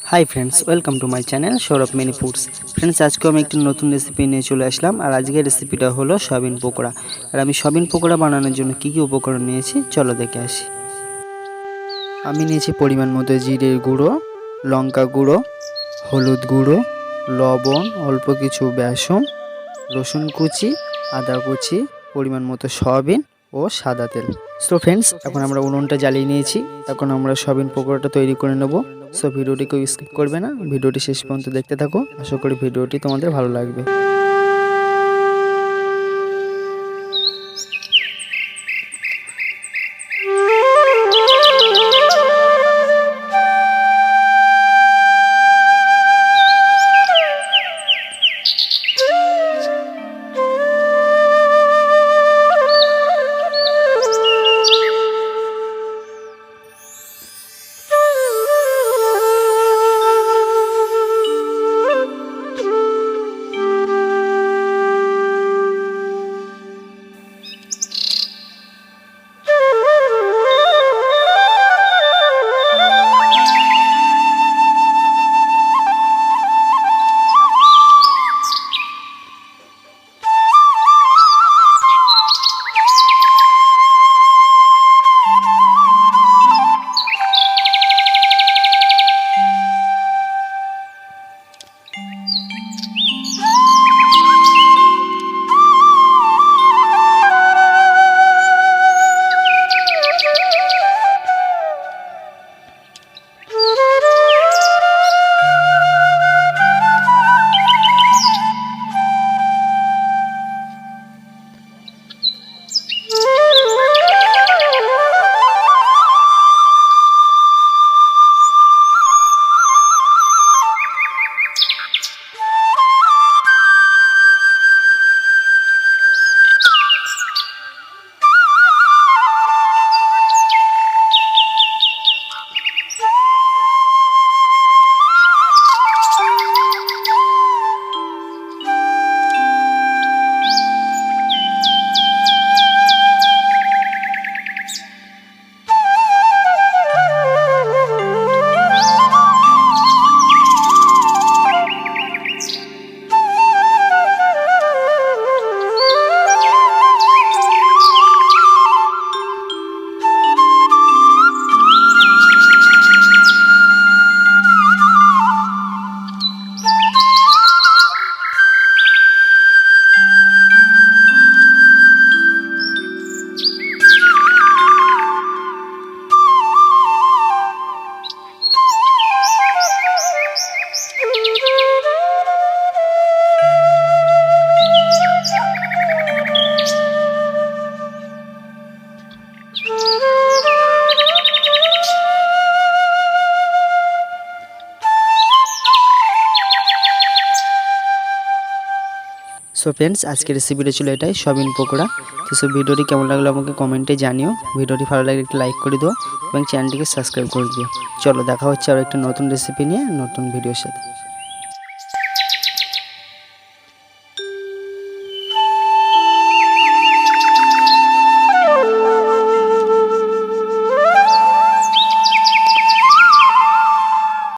High friends welcome to my channel Saurabh mini foods. Friends आज को एक नतून रेसिपि निये चले आसलाम और आज के रेसिपिटा हलो सोयाबिन पकोड़ा। और आमी सोयाबिन पकोड़ा बानानोर जोन्नो की उपकरण नियेछि चलो देखे आसि। आमी नियेछि परिमाण मतो जिरेर गुঁড়ো, लंका गुঁড়ো, हलुद गुঁড়ো, लवण, अल्प किछु बेसन, रसुन कुचि, आदा कुचि, परिमाण मतो सोयाबिन और सादा तेल। सो फ्रेंड्स এখন আমরা উনুনটা জ্বালিয়ে নিয়েছি। এখন আমরা সোয়াবিন পকোড়াটা তৈরি করে নেব। সো ভিডিওটি কেউ স্কিপ করবে না, ভিডিওটি শেষ পর্যন্ত দেখতে থাকো। আশা করি ভিডিওটি তোমাদের ভালো লাগবে। सो फ्रेंड्स आज के रेसिपिटा छिलो एटाई सोयाबिन पकोड़ा। तो सो भिडियोटी केमन लागलो आमाके कमेंटे जानियो। भिडियोटी भालो लागले एकटु लाइक करे दिओ এবং চ্যানেলটিকে সাবস্ক্রাইব করে দিও। চলো দেখা হচ্ছে আর একটা নতুন রেসিপি নিয়ে নতুন ভিডিওর সাথে।